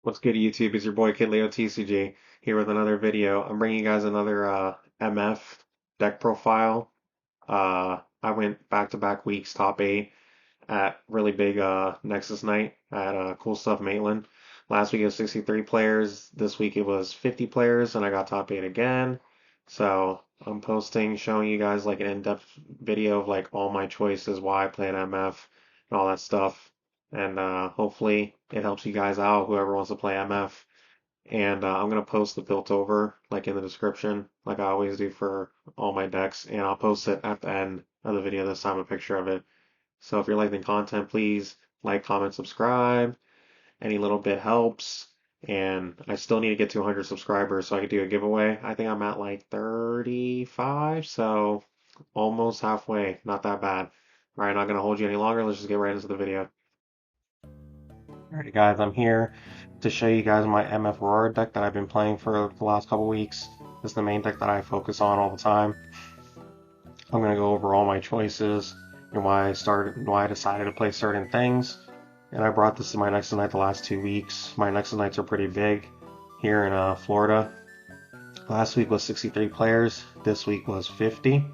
What's good, YouTube? It's your boy Kid Leo TCG here with another video. I'm bringing you guys another MF deck profile. I went back-to-back weeks top 8 at really big Nexus night at Cool Stuff Maitland. Last week it was 63 players. This week it was 50 players, and I got top 8 again. So I'm posting, showing you guys like an in-depth video of like all my choices, why I play an MF, and all that stuff. And hopefully it helps you guys out, whoever wants to play MF. And I'm gonna post the piltover like in the description, like I always do for all my decks, and I'll post it at the end of the video this time, a picture of it. So if you're liking the content, please like, comment, subscribe. Any little bit helps. And I still need to get to 100 subscribers so I can do a giveaway. I think I'm at like 35, so almost halfway. Not that bad. All right, not gonna hold you any longer. Let's just get right into the video. Alright guys, I'm here to show you guys my MF Aurora deck that I've been playing for the last couple weeks. This is the main deck that I focus on all the time. I'm going to go over all my choices and why I decided to play certain things. And I brought this to my Nexus night the last 2 weeks. My Nexus nights are pretty big here in Florida. Last week was 63 players. This week was 50.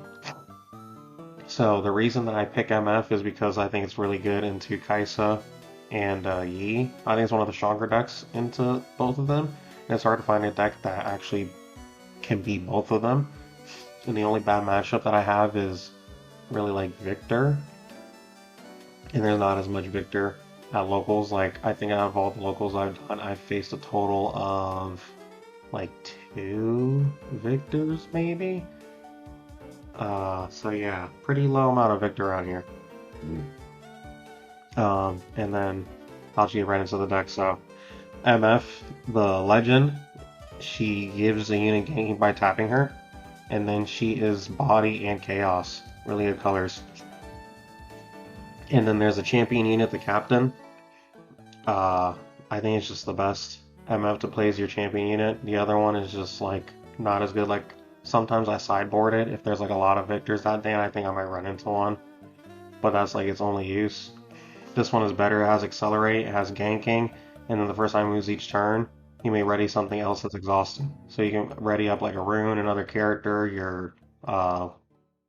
So the reason that I pick MF is because I think it's really good into Kaisa and Yi. I think it's one of the stronger decks into both of them. And it's hard to find a deck that actually can beat both of them. And the only bad matchup that I have is really like Victor. And there's not as much Victor at locals. Like, I think out of all the locals I've done, I've faced a total of like 2 Victors maybe. So yeah, pretty low amount of Victor around here. And then I'll just get right into the deck. So MF, the legend, she gives a unit ganking by tapping her, and then she is body and chaos, really good colors. And then there's a champion unit, the captain. I think it's just the best MF to play as your champion unit. The other one is just like not as good. Like sometimes I sideboard it if there's like a lot of victors that day, and I think I might run into one, but that's like its only use. This one is better. It has accelerate, it has ganking, and then the first time it moves each turn, you may ready something else that's exhausted. So you can ready up like a rune, another character, your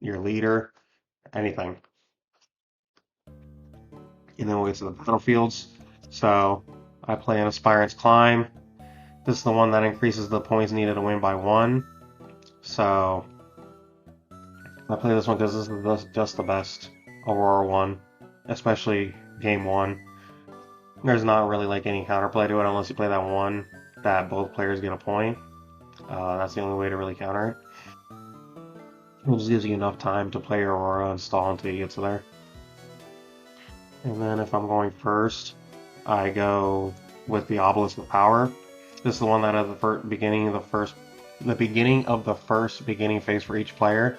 leader, anything. And then we'll get to the battlefields. So I play an Aspirant's Climb. This is the one that increases the points needed to win by 1. So I play this one because this is just the best Aurora one, especially game 1. There's not really like any counterplay to it unless you play that one that both players get a point. That's the only way to really counter it. It just gives you enough time to play your Aurora and stall until you get to there. And then if I'm going first, I go with the Obelisk of Power. This is the one that at the beginning of the first beginning phase for each player,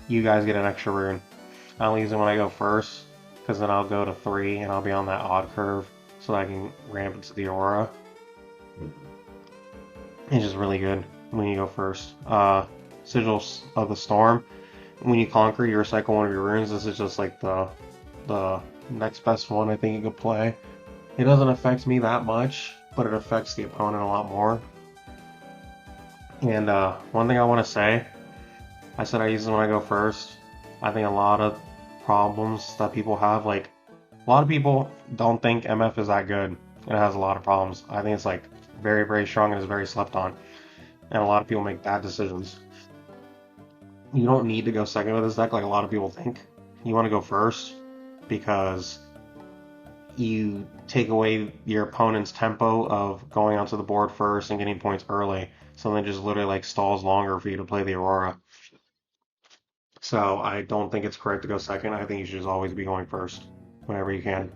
you guys get an extra rune. I only use it when I go first, because then I'll go to 3 and I'll be on that odd curve so that I can ramp into the Aurora. It's just really good when you go first. Sigil of the Storm. When you conquer, you recycle one of your runes. This is just like the next best one I think you could play. It doesn't affect me that much, but it affects the opponent a lot more. And one thing I want to say, I said I use it when I go first. I think a lot of problems that people have, like a lot of people don't think MF is that good, and it has a lot of problems. I think it's like very, very strong and is very slept on, and a lot of people make bad decisions. You don't need to go second with this deck like a lot of people think. You want to go first because you take away your opponent's tempo of going onto the board first and getting points early, so then just literally like stalls longer for you to play the Aurora. So I don't think it's correct to go second. I think you should just always be going first whenever you can.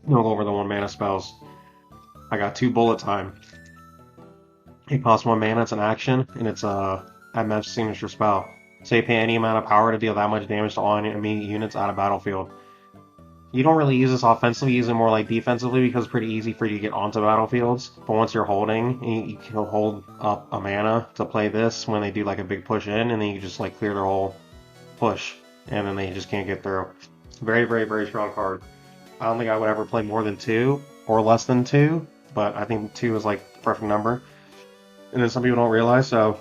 We'll go over the 1 mana spells. I got 2 bullet time. It costs 1 mana, it's an action, and it's a MF signature spell. So you pay any amount of power to deal that much damage to all enemy units out of battlefield. You don't really use this offensively, you use it more like defensively because it's pretty easy for you to get onto battlefields. But once you're holding, you can hold up a mana to play this when they do like a big push in, and then you just like clear their whole push, and then they just can't get through. Very, very, very strong card. I don't think I would ever play more than 2 or less than 2 but I think 2 is like the perfect number. And then some people don't realize, so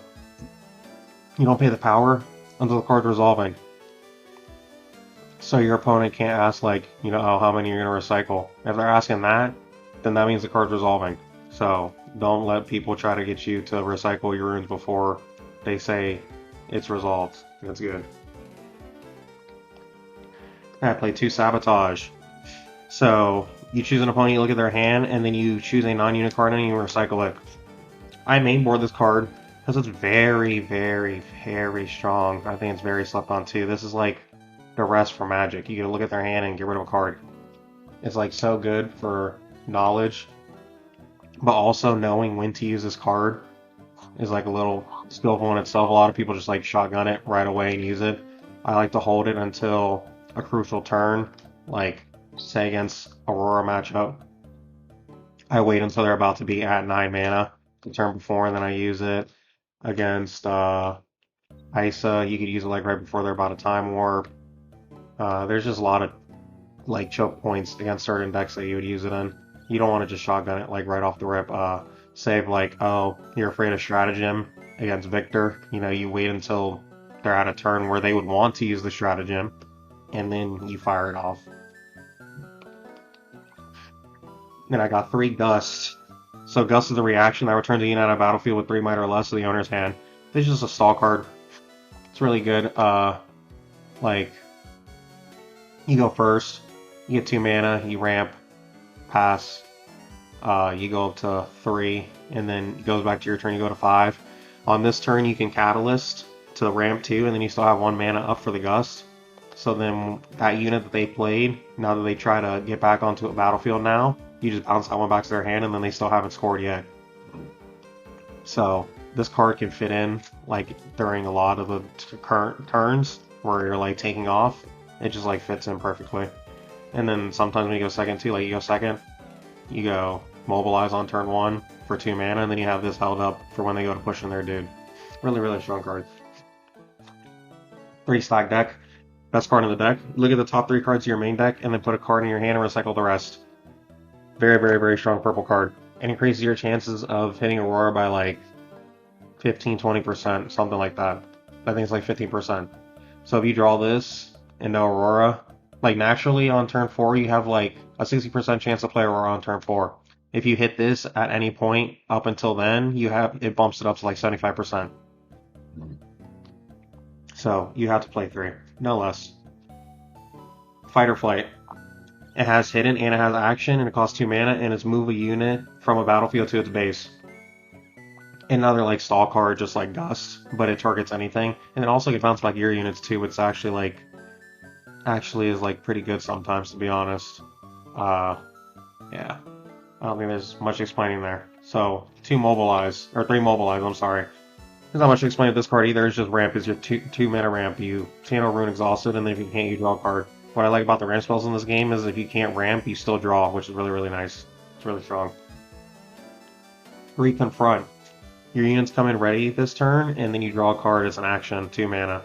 you don't pay the power until the card's resolving. So your opponent can't ask like, you know, oh, how many you're gonna recycle. If they're asking that, then that means the card's resolving. So don't let people try to get you to recycle your runes before they say it's resolved. That's good. I play 2 Sabotage. So you choose an opponent, you look at their hand, and then you choose a non-unit card and you recycle it. I mainboard this card because it's very, very, very strong. I think it's very slept on too. This is like the rest for Magic. You can look at their hand and get rid of a card. It's like so good for knowledge, but also knowing when to use this card is like a little skillful in itself. A lot of people just like shotgun it right away and use it. I like to hold it until a crucial turn, like say against Aurora matchup. I wait until they're about to be at 9 mana the turn before, and then I use it against Isa. You could use it like right before they're about to Time Warp. There's just a lot of like choke points against certain decks that you would use it in. You don't want to just shotgun it like right off the rip. Save like, oh, you're afraid of stratagem against Victor. You know, you wait until they're at a turn where they would want to use the stratagem, and then you fire it off. Then I got 3 Gust. So Gust is a reaction that returns a unit out of battlefield with 3 might or less to the owner's hand. This is just a stall card. It's really good. Like, you go first, you get 2 mana, you ramp, pass, you go up to 3, and then it goes back to your turn, you go to 5. On this turn, you can Catalyst to ramp 2, and then you still have 1 mana up for the Gust. So then that unit that they played, now that they try to get back onto a battlefield now, you just bounce that one back to their hand, and then they still haven't scored yet. So this card can fit in like during a lot of the current turns where you're like taking off. It just like fits in perfectly. And then sometimes when you go second too, like you go second, you go Mobilize on turn 1 for 2 mana, and then you have this held up for when they go to push in their dude. Really, really strong card. 3 stack deck. Best card in the deck. Look at the top 3 cards of your main deck, and then put a card in your hand and recycle the rest. Very, very, very strong purple card. It increases your chances of hitting Aurora by like 15-20%, something like that. I think it's like 15%. So if you draw this into Aurora, like naturally on turn 4 you have like a 60% chance to play Aurora on turn 4. If you hit this at any point up until then, it bumps it up to like 75%. So you have to play 3, no less. Fight or Flight. It has hidden and it has action, and it costs 2 mana, and it's move a unit from a battlefield to its base. Another like stall card, just like Gust, but it targets anything. And it also can bounce back your units too, which actually is like pretty good sometimes, to be honest. Yeah. I don't think there's much explaining there. So 3 Mobilize, I'm sorry. There's not much to explain with this card either. It's just ramp is your 2 mana ramp. You channel Rune Exhausted, and then if you can't, you draw a card. What I like about the ramp spells in this game is if you can't ramp, you still draw, which is really, really nice. It's really strong. 3 Confront. Your units come in ready this turn, and then you draw a card as an action, 2 mana.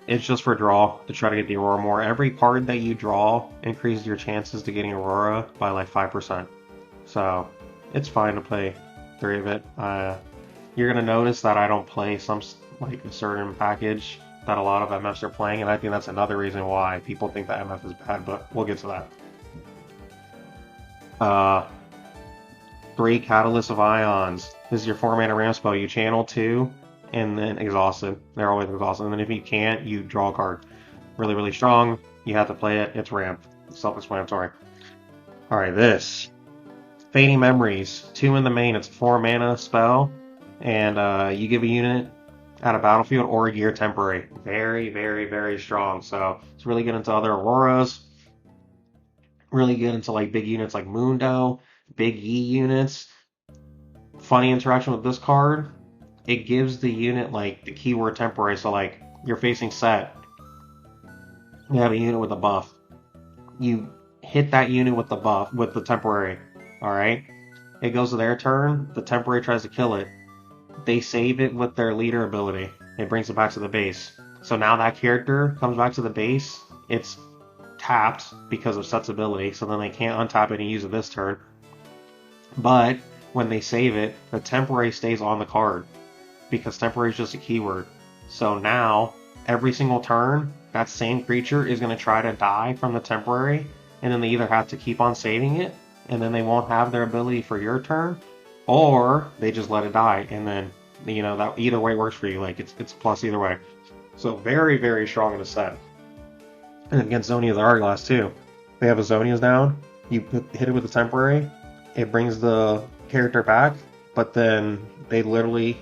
It's just for draw to try to get the Aurora more. Every card that you draw increases your chances to getting Aurora by like 5%. So it's fine to play 3 of it. You're gonna notice that I don't play some like a certain package that a lot of MFs are playing, and I think that's another reason why people think that MF is bad, but we'll get to that. 3 Catalyst of Aeons. This is your 4 mana ramp spell. You channel 2, and then Exhausted. They're always exhausted. And then if you can't, you draw a card. Really, really strong. You have to play it. It's ramp. Self-explanatory. Alright, this. Fading Memories. 2 in the main. It's a 4 mana spell, and you give a unit at a battlefield or a gear temporary. Very, very, very strong. So it's really good into other Auroras. Really good into like big units like Mundo, big Yi units. Funny interaction with this card. It gives the unit like the keyword temporary. So like you're facing set. You have a unit with a buff. You hit that unit with the buff, with the temporary. Alright? It goes to their turn. The temporary tries to kill it. They save it with their leader ability. It brings it back to the base. So now that character comes back to the base. It's tapped because of Set's ability, so then they can't untap it and use it this turn. But when they save it, the temporary stays on the card because temporary is just a keyword. So now, every single turn, that same creature is going to try to die from the temporary, and then they either have to keep on saving it, and then they won't have their ability for your turn, or they just let it die, and then, you know, that either way works for you. Like, it's plus either way. So very, very strong in the set. And against Zonia's Hourglass, too. They have a Zonia's down, you hit it with a temporary, it brings the character back, but then they literally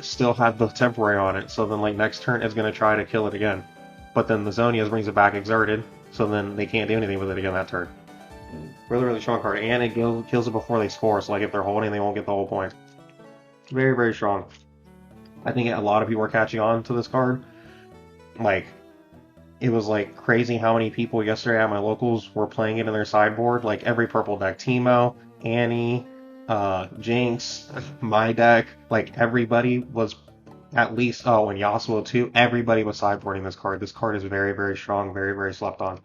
still have the temporary on it, so then like next turn it's going to try to kill it again. But then the Zonia's brings it back exerted, so then they can't do anything with it again that turn. Really, really strong card, and it kills it before they score, so like if they're holding, they won't get the whole point. Very, very strong. I think a lot of people are catching on to this card. Like, it was like crazy how many people yesterday at my locals were playing it in their sideboard. Like every purple deck, Teemo, Annie, Jinx, my deck, like everybody was at least, oh, and Yasuo too, everybody was sideboarding this card. This card is very, very strong, very, very slept on.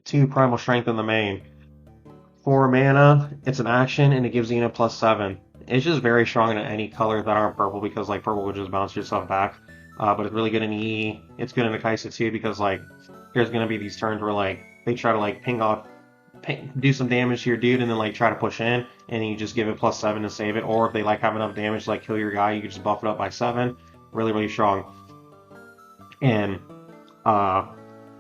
2 Primal Strength in the main. 4 mana, it's an action, and it gives you a +7. It's just very strong in any color that aren't purple because like purple would just bounce yourself back. But it's really good in EE. It's good in Akaisa too because like there's gonna be these turns where like they try to like do some damage to your dude and then like try to push in and you just give it +7 to save it. Or if they like have enough damage to like kill your guy, you can just buff it up by 7. Really, really strong. And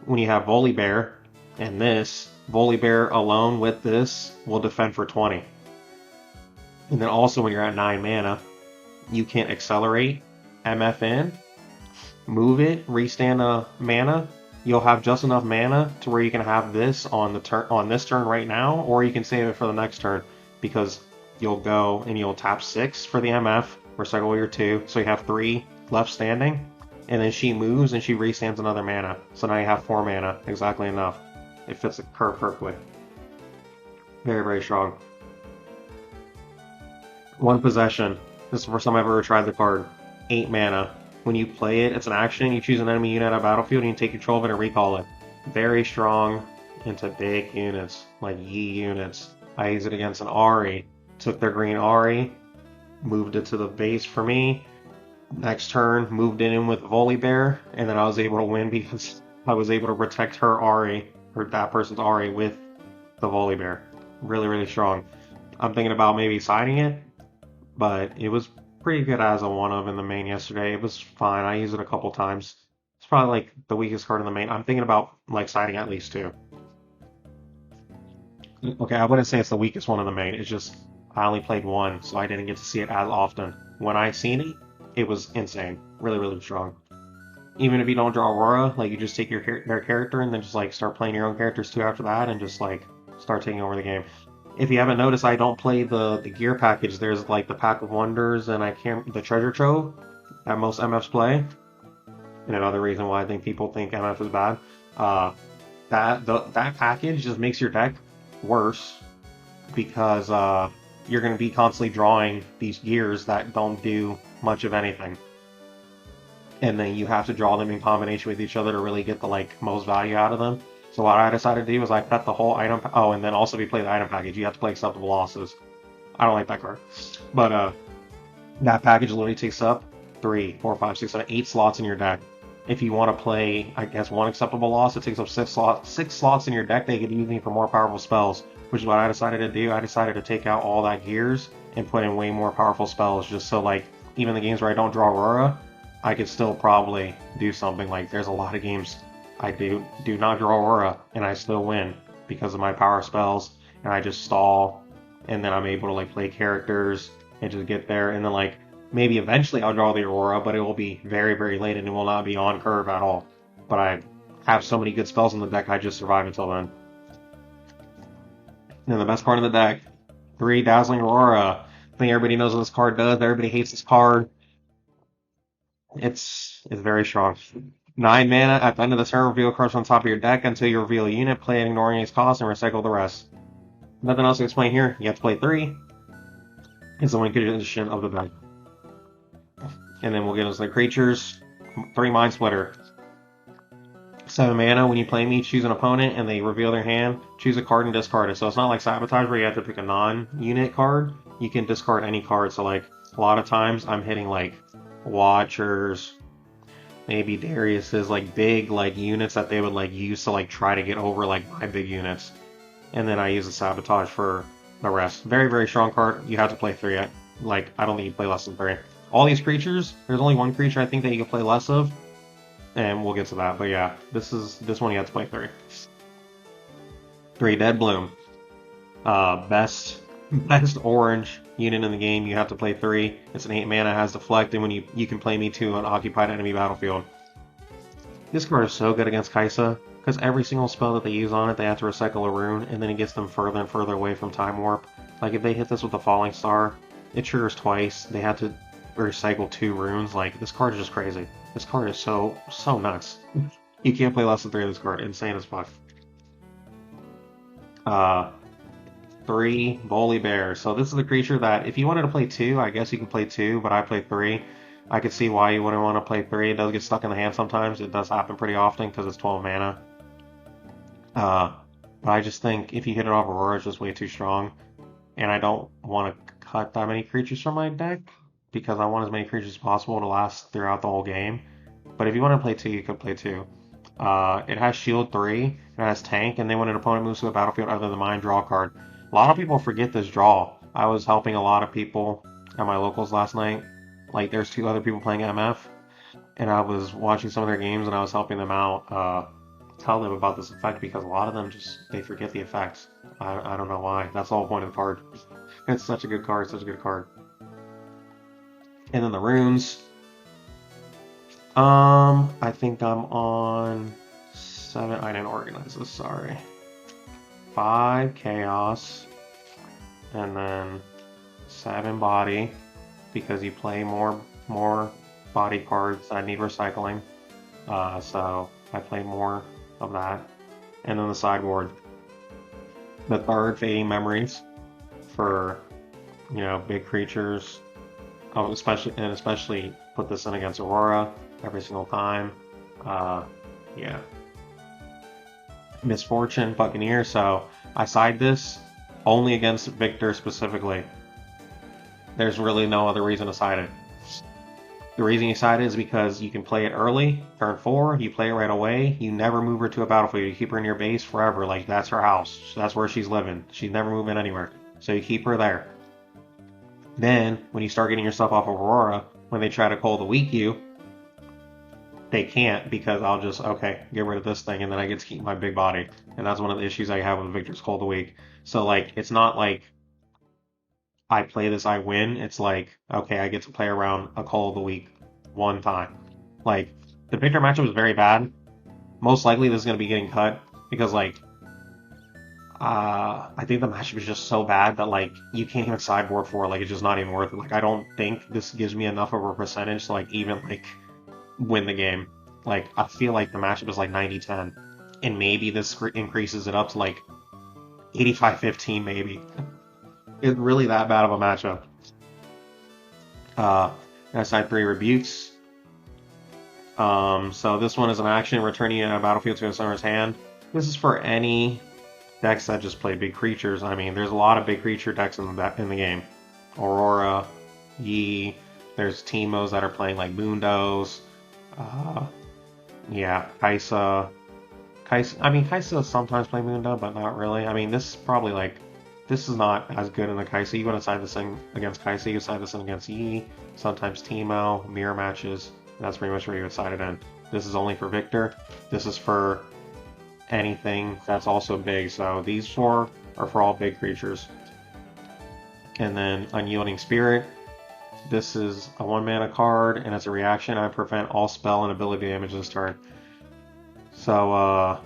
when you have Volibear and this, Volibear alone with this will defend for 20. And then also when you're at 9 mana, you can accelerate, MF in, move it, restand a mana. You'll have just enough mana to where you can have this on this turn right now, or you can save it for the next turn because you'll go and you'll tap 6 for the MF, recycle your 2, so you have 3 left standing, and then she moves and she restands another mana. So now you have 4 mana, exactly enough. It fits the curve perfectly. Very, very strong. 1 possession. This is the first time I've ever tried the card. 8 mana. When you play it, it's an action. You choose an enemy unit on a battlefield and you take control of it and recall it. Very strong into big units, like Yi units. I used it against an Ahri. Took their green Ahri, moved it to the base for me. Next turn, moved it in with Volibear, and then I was able to win because I was able to protect her Ahri, or that person's Ahri, with the Volibear. Really, really strong. I'm thinking about maybe siding it, but it was pretty good as a one-of in the main yesterday. It was fine. I used it a couple times. It's probably like the weakest card in the main. I'm thinking about like siding at least 2. Okay, I wouldn't say it's the weakest one in the main. It's just I only played 1, so I didn't get to see it as often. When I seen it, it was insane. Really, really strong. Even if you don't draw Aurora, like you just take their character and then just like start playing your own characters too after that and just like start taking over the game. If you haven't noticed, I don't play the gear package. There's like the Pack of Wonders and the Treasure Trove that most MFs play. And another reason why I think people think MF is bad. That package just makes your deck worse because you're going to be constantly drawing these gears that don't do much of anything. And then you have to draw them in combination with each other to really get the like most value out of them. So what I decided to do was I cut the whole item. Oh, and then also if you play the item package, you have to play acceptable losses. I don't like that card. But that package literally takes up 3, 4, 5, 6, 7, 8 slots in your deck. If you want to play, I guess, 1 acceptable loss, it takes up 6 slots in your deck that you can use me for more powerful spells, which is what I decided to do. I decided to take out all that gears and put in way more powerful spells, just so like even the games where I don't draw Aurora, I could still probably do something. Like there's a lot of games I do not draw Aurora and I still win because of my power spells, and I just stall, and then I'm able to like play characters and just get there, and then like maybe eventually I'll draw the Aurora, but it will be very, very late and it will not be on curve at all. But I have so many good spells in the deck, I just survive until then. And the best card in the deck, 3 Dazzling Aurora. I think everybody knows what this card does. Everybody hates this card. It's very strong. 9 mana, at the end of the turn, reveal cards on top of your deck until you reveal a unit, play it ignoring its cost, and recycle the rest. Nothing else to explain here. You have to play 3. It's the win condition of the deck. And then we'll get us the creatures. 3 Mindsplitter. 7 mana, when you play me, choose an opponent and they reveal their hand, choose a card and discard it. So it's not like Sabotage where you have to pick a non-unit card. You can discard any card. So like a lot of times I'm hitting like Watchers, maybe Darius's, like big like units that they would like use to like try to get over like my big units. And then I use the Sabotage for the rest. Very, very strong card. You have to play 3. Like, I don't think you play less than 3. All these creatures, there's only one creature I think that you can play less of. And we'll get to that. But yeah, this one you have to play 3. 3 Deadbloom. Best orange unit in the game. You have to play 3. It's an 8 mana, has deflect, and when you can play me to an occupied enemy battlefield. This card is so good against Kaisa, because every single spell that they use on it, they have to recycle a rune, and then it gets them further and further away from Time Warp. Like, if they hit this with a Falling Star, it triggers twice, they have to recycle 2 runes. Like, this card is just crazy. This card is so nuts. You can't play less than 3 of this card. Insane as fuck. 3 Volibear. So this is the creature that, if you wanted to play 2, I guess you can play 2, but I play 3. I could see why you wouldn't want to play 3. It does get stuck in the hand sometimes. It does happen pretty often because it's 12 mana. But I just think if you hit it off Aurora, it's just way too strong. And I don't want to cut that many creatures from my deck because I want as many creatures as possible to last throughout the whole game. But if you want to play 2, you could play 2. It has Shield 3, it has Tank, and then when an opponent moves to a battlefield other than mine, draw a card. A lot of people forget this draw. I was helping a lot of people at my locals last night. Like, there's 2 other people playing MF, and I was watching some of their games and I was helping them out, tell them about this effect because a lot of them they forget the effects. I don't know why. That's the whole point of the card. It's such a good card, such a good card. And then the runes. I think I'm on 7. I didn't organize this, sorry. 5 Chaos, and then 7 Body, because you play more body cards that need recycling. So I play more of that. And then the sideboard. The 3rd Fading Memories for, big creatures. Oh, especially put this in against Aurora every single time. Yeah. Misfortune, Buccaneer, so I side this only against Victor specifically. There's really no other reason to side it. The reason you side it is because you can play it early, turn 4, you play it right away, you never move her to a battlefield, you keep her in your base forever, like that's her house, that's where she's living, she's never moving anywhere, so you keep her there. Then, when you start getting yourself off of Aurora, when they try to Cold the Weak you, they can't because I'll just, okay, get rid of this thing and then I get to keep my big body. And that's one of the issues I have with Victor's Cold the Weak. So, like, it's not like I play this, I win. It's like, okay, I get to play around a Cold the Weak one time. Like, the Victor matchup is very bad. Most likely this is going to be getting cut because, like, I think the matchup is just so bad that, like, you can't even sideboard for it. Like, it's just not even worth it. Like, I don't think this gives me enough of a percentage to, like, even, like, win the game. Like, I feel like the matchup is like 90-10. And maybe this increases it up to like 85-15 maybe. It's really that bad of a matchup. I side 3 Rebukes. So this one is an action, returning a battlefield to a summoner's hand. This is for any decks that just play big creatures. I mean, there's a lot of big creature decks in the game. Aurora, Yi, there's Teemos that are playing like Mundos. Yeah, Kaisa. I mean, Kaisa sometimes play Mundo, but not really. I mean, this is probably like, this is not as good in the Kaisa. You want to side this in against Kaisa, you side this in against Yi, sometimes Teemo, mirror matches. That's pretty much where you would side it in. This is only for Victor. This is for anything that's also big. So these 4 are for all big creatures. And then Unyielding Spirit. This is a 1 mana card, and as a reaction, I prevent all spell and ability damage this turn. So,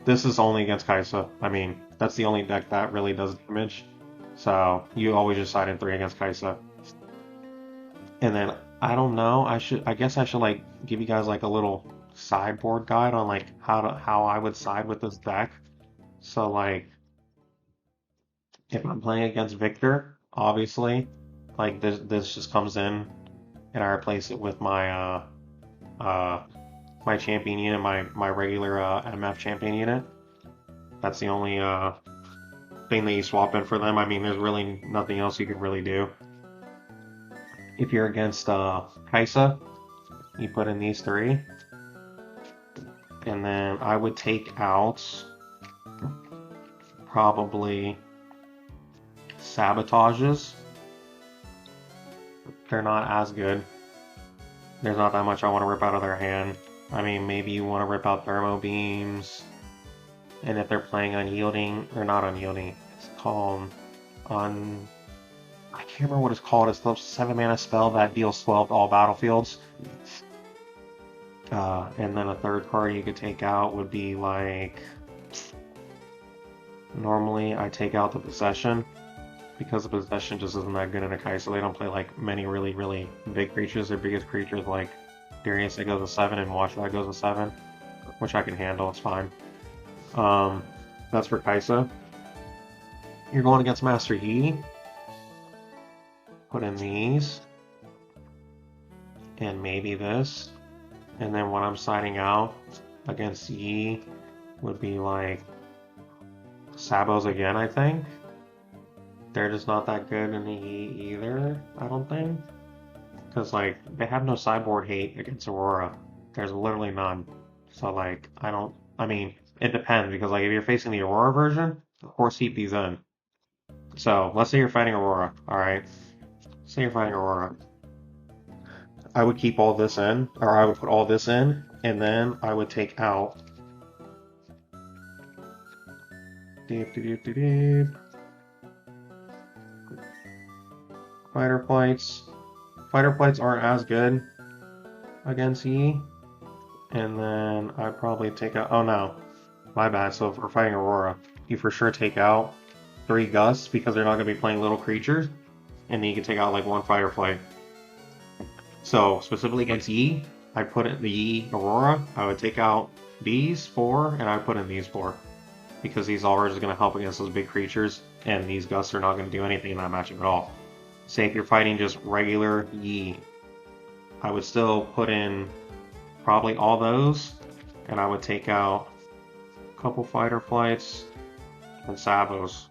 this is only against Kaisa. I mean, that's the only deck that really does damage. So, you always just side in 3 against Kaisa. And then, I don't know, I guess I should, like, give you guys, like, a little sideboard guide on, like, how I would side with this deck. So, like, if I'm playing against Victor, obviously, like, this just comes in, and I replace it with my, my champion unit, my regular MF champion unit. That's the only thing that you swap in for them. I mean, there's really nothing else you can really do. If you're against Kaisa, you put in these three. And then I would take out probably Sabotages. They're not as good. There's not that much I want to rip out of their hand. I mean, maybe you want to rip out Thermo Beams. And if they're playing Unyielding, or not Unyielding, it's called I can't remember what it's called. It's the 7-mana spell that deals 12 to all battlefields. And then a third card you could take out would be like... Normally I take out the Possession, because the Possession just isn't that good in a Kai, so they don't play like many really, really big creatures. Their biggest creatures like Darius that goes to 7 and Watch that goes to 7, which I can handle, it's fine. That's for Kaisa. You're going against Master Yi. Put in these. And maybe this. And then when I'm siding out against Yi would be like Sabos again, I think. They're just not that good in the Yi either, I don't think. Because like, they have no sideboard hate against Aurora. There's literally none. So like, I mean, it depends, because like if you're facing the Aurora version, of course keep these in. So let's say you're fighting Aurora, alright? Say you're fighting Aurora. I would keep all this in, or I would put all this in, and then I would take out Fighter Flights. Fighter Flights aren't as good against Yi. And then I'd probably take out, oh no, my bad. So if we're fighting Aurora, you for sure take out 3 Gusts, because they're not going to be playing little creatures. And then you can take out like 1 Fighter Flight. So specifically against Yi, I put in the Yi Aurora. I would take out these 4, and I put in these 4, because these all are just going to help against those big creatures, and these Gusts are not going to do anything in that matchup at all. Say if you're fighting just regular Yi, I would still put in probably all those, and I would take out a couple Fighter Flights and Sabos.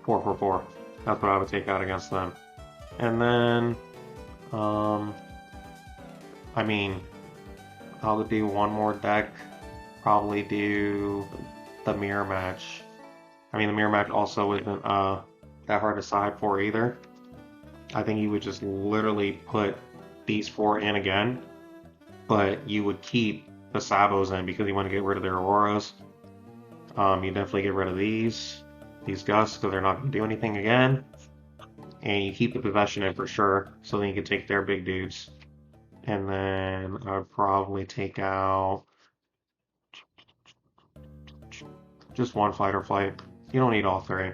4. That's what I would take out against them. And then, I mean, I'll do one more deck. Probably do the Mirror Match. I mean, the Mirror Match also isn't that hard to side for either. I think you would just literally put these 4 in again, but you would keep the Sabos in because you want to get rid of their Auroras. You definitely get rid of these Gusts, because they're not going to do anything again. And you keep the Possession in for sure, so then you can take their big dudes. And then I would probably take out just 1 Fighter Flight. You don't need all 3.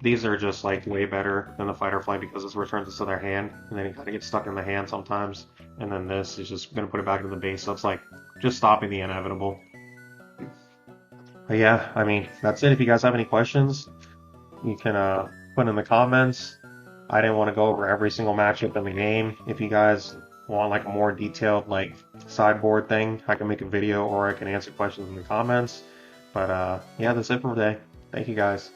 These are just like way better than the Fighter Flight, because this returns it to their hand, and then it kind of gets stuck in the hand sometimes. And then this is just going to put it back into the base, so it's like just stopping the inevitable. But yeah, I mean, that's it. If you guys have any questions, you can put in the comments. I didn't want to go over every single matchup in the game. If you guys want like a more detailed like sideboard thing, I can make a video, or I can answer questions in the comments. But yeah, that's it for today. Thank you guys.